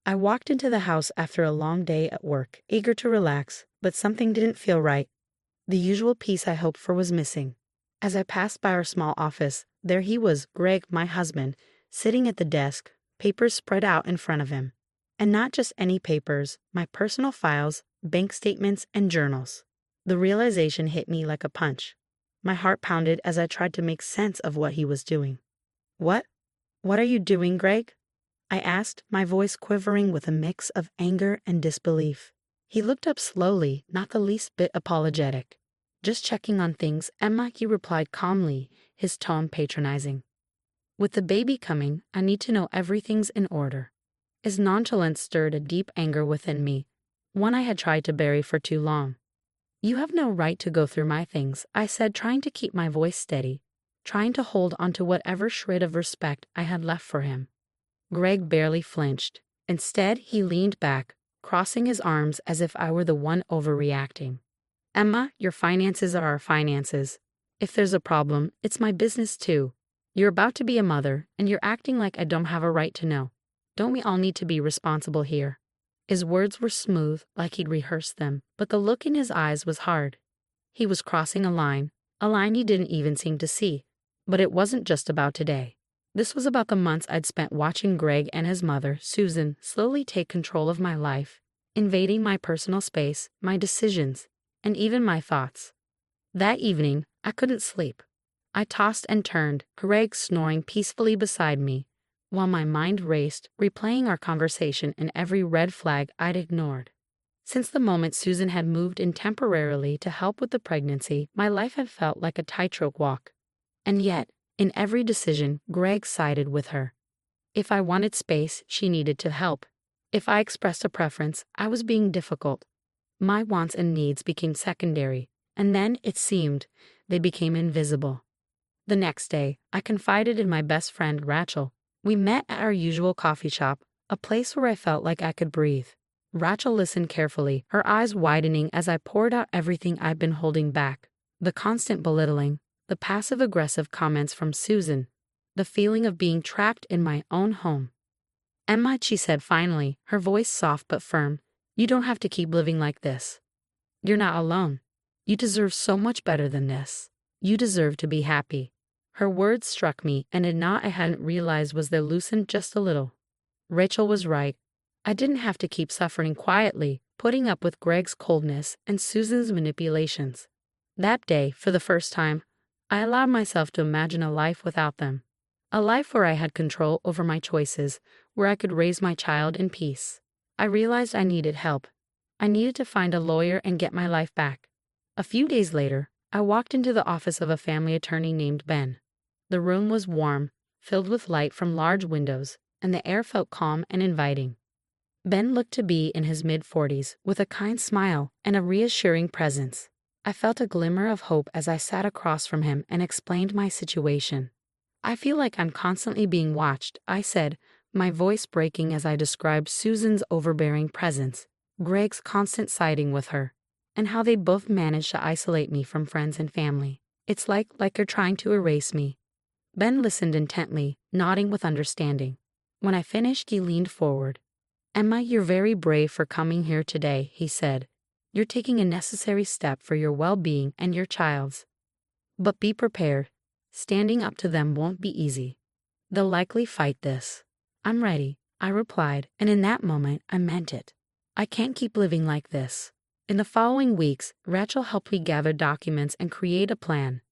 I walked into the house after a long day at work, eager to relax, but something didn't feel right. The usual peace I hoped for was missing. As I passed by our small office, there he was, Greg, my husband, sitting at the desk, papers spread out in front of him. And not just any papers, my personal files, bank statements, and journals. The realization hit me like a punch. My heart pounded as I tried to make sense of what he was doing. What? What are you doing, Greg? I asked, my voice quivering with a mix of anger and disbelief. He looked up slowly, not the least bit apologetic. Just checking on things, Emma, he replied calmly, his tone patronizing. With the baby coming, I need to know everything's in order. His nonchalance stirred a deep anger within me, one I had tried to bury for too long. You have no right to go through my things, I said, trying to keep my voice steady, trying to hold onto whatever shred of respect I had left for him. Greg barely flinched. Instead, he leaned back, crossing his arms as if I were the one overreacting. Emma, your finances are our finances. If there's a problem, it's my business too. You're about to be a mother, and you're acting like I don't have a right to know. Don't we all need to be responsible here? His words were smooth, like he'd rehearsed them, but the look in his eyes was hard. He was crossing a line he didn't even seem to see. But it wasn't just about today. This was about the months I'd spent watching Greg and his mother, Susan, slowly take control of my life, invading my personal space, my decisions, and even my thoughts. That evening, I couldn't sleep. I tossed and turned, Greg snoring peacefully beside me, while my mind raced, replaying our conversation and every red flag I'd ignored. Since the moment Susan had moved in temporarily to help with the pregnancy, my life had felt like a tightrope walk. And yet, in every decision, Greg sided with her. If I wanted space, she needed to help. If I expressed a preference, I was being difficult. My wants and needs became secondary, and then, it seemed, they became invisible. The next day, I confided in my best friend, Rachel. We met at our usual coffee shop, a place where I felt like I could breathe. Rachel listened carefully, her eyes widening as I poured out everything I'd been holding back. The constant belittling, the passive-aggressive comments from Susan, the feeling of being trapped in my own home. Emma, she said finally, her voice soft but firm, you don't have to keep living like this. You're not alone. You deserve so much better than this. You deserve to be happy. Her words struck me, and a knot I hadn't realized was there loosened just a little. Rachel was right. I didn't have to keep suffering quietly, putting up with Greg's coldness and Susan's manipulations. That day, for the first time, I allowed myself to imagine a life without them. A life where I had control over my choices, where I could raise my child in peace. I realized I needed help. I needed to find a lawyer and get my life back. A few days later, I walked into the office of a family attorney named Ben. The room was warm, filled with light from large windows, and the air felt calm and inviting. Ben looked to be in his mid-40s, with a kind smile and a reassuring presence. I felt a glimmer of hope as I sat across from him and explained my situation. I feel like I'm constantly being watched, I said, my voice breaking as I described Susan's overbearing presence, Greg's constant siding with her, and how they both managed to isolate me from friends and family. It's like you're trying to erase me. Ben listened intently, nodding with understanding. When I finished, he leaned forward. Emma, you're very brave for coming here today, he said. You're taking a necessary step for your well-being and your child's. But be prepared. Standing up to them won't be easy. They'll likely fight this. I'm ready, I replied, and in that moment, I meant it. I can't keep living like this. In the following weeks, Rachel helped me gather documents and create a plan.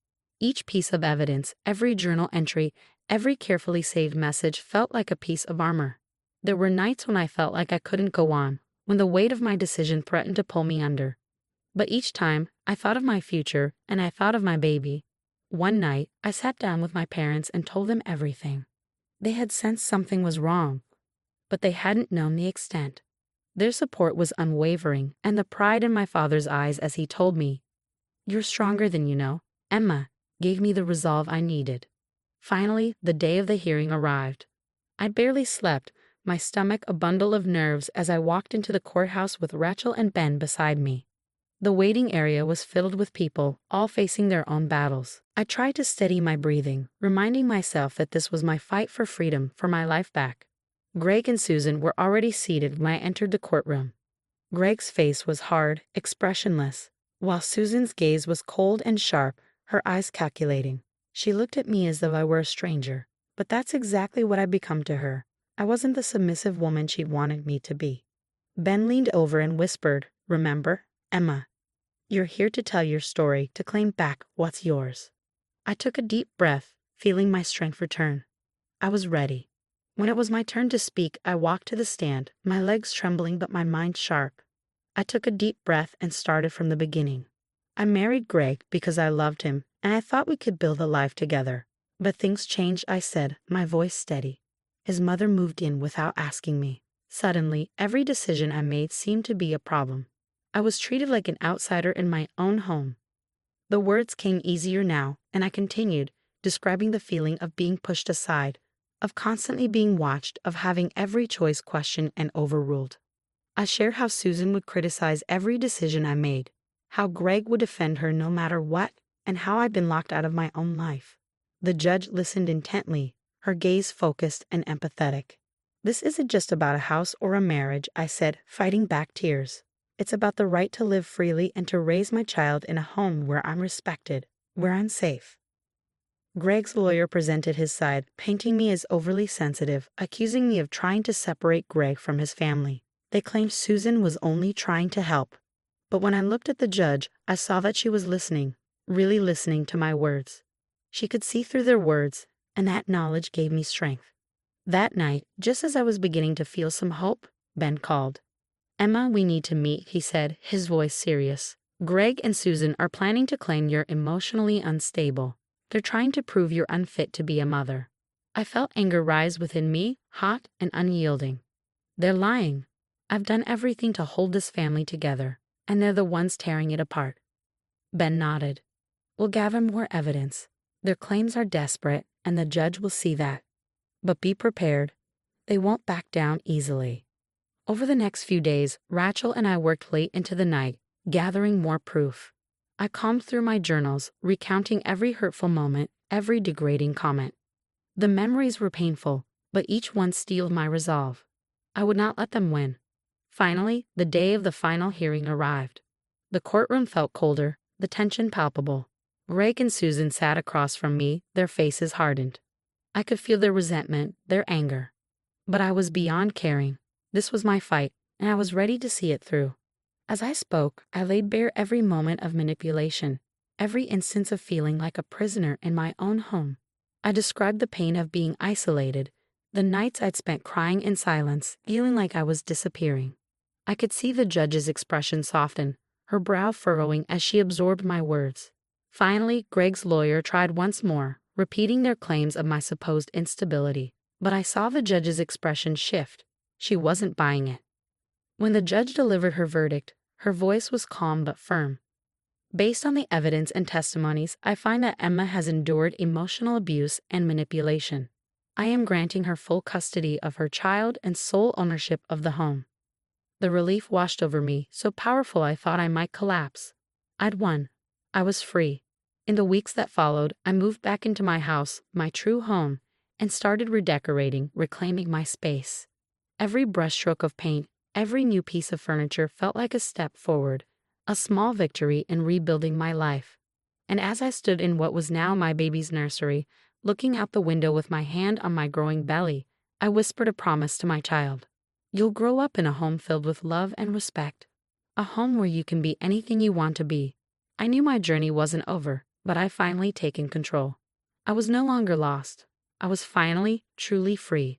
Each piece of evidence, every journal entry, every carefully saved message felt like a piece of armor. There were nights when I felt like I couldn't go on, when the weight of my decision threatened to pull me under. But each time, I thought of my future, and I thought of my baby. One night, I sat down with my parents and told them everything. They had sensed something was wrong, but they hadn't known the extent. Their support was unwavering, and the pride in my father's eyes as he told me, "You're stronger than you know." Emma gave me the resolve I needed. Finally, the day of the hearing arrived. I'd barely slept, my stomach a bundle of nerves as I walked into the courthouse with Rachel and Ben beside me. The waiting area was filled with people, all facing their own battles. I tried to steady my breathing, reminding myself that this was my fight for freedom, for my life back. Greg and Susan were already seated when I entered the courtroom. Greg's face was hard, expressionless, while Susan's gaze was cold and sharp, her eyes calculating. She looked at me as though I were a stranger, but that's exactly what I'd become to her. I wasn't the submissive woman she'd wanted me to be. Ben leaned over and whispered, "Remember, Emma, you're here to tell your story, to claim back what's yours." I took a deep breath, feeling my strength return. I was ready. When it was my turn to speak, I walked to the stand, my legs trembling but my mind sharp. I took a deep breath and started from the beginning. I married Greg because I loved him, and I thought we could build a life together. But things changed, I said, my voice steady. His mother moved in without asking me. Suddenly, every decision I made seemed to be a problem. I was treated like an outsider in my own home. The words came easier now, and I continued, describing the feeling of being pushed aside, of constantly being watched, of having every choice questioned and overruled. I shared how Susan would criticize every decision I made, how Greg would defend her no matter what, and how I'd been locked out of my own life. The judge listened intently, her gaze focused and empathetic. "This isn't just about a house or a marriage," I said, fighting back tears. "It's about the right to live freely and to raise my child in a home where I'm respected, where I'm safe." Greg's lawyer presented his side, painting me as overly sensitive, accusing me of trying to separate Greg from his family. They claimed Susan was only trying to help. But when I looked at the judge, I saw that she was listening, really listening to my words. She could see through their words, and that knowledge gave me strength. That night, just as I was beginning to feel some hope, Ben called. "Emma, we need to meet," he said, his voice serious. "Greg and Susan are planning to claim you're emotionally unstable. They're trying to prove you're unfit to be a mother." I felt anger rise within me, hot and unyielding. "They're lying. I've done everything to hold this family together, and they're the ones tearing it apart." Ben nodded. "We'll gather more evidence. Their claims are desperate, and the judge will see that. But be prepared. They won't back down easily." Over the next few days, Rachel and I worked late into the night, gathering more proof. I combed through my journals, recounting every hurtful moment, every degrading comment. The memories were painful, but each one steeled my resolve. I would not let them win. Finally, the day of the final hearing arrived. The courtroom felt colder, the tension palpable. Greg and Susan sat across from me, their faces hardened. I could feel their resentment, their anger. But I was beyond caring. This was my fight, and I was ready to see it through. As I spoke, I laid bare every moment of manipulation, every instance of feeling like a prisoner in my own home. I described the pain of being isolated, the nights I'd spent crying in silence, feeling like I was disappearing. I could see the judge's expression soften, her brow furrowing as she absorbed my words. Finally, Greg's lawyer tried once more, repeating their claims of my supposed instability. But I saw the judge's expression shift. She wasn't buying it. When the judge delivered her verdict, her voice was calm but firm. "Based on the evidence and testimonies, I find that Emma has endured emotional abuse and manipulation. I am granting her full custody of her child and sole ownership of the home." The relief washed over me, so powerful I thought I might collapse. I'd won. I was free. In the weeks that followed, I moved back into my house, my true home, and started redecorating, reclaiming my space. Every brushstroke of paint, every new piece of furniture felt like a step forward, a small victory in rebuilding my life. And as I stood in what was now my baby's nursery, looking out the window with my hand on my growing belly, I whispered a promise to my child. "You'll grow up in a home filled with love and respect, a home where you can be anything you want to be." I knew my journey wasn't over, but I'd finally taken control. I was no longer lost. I was finally, truly free.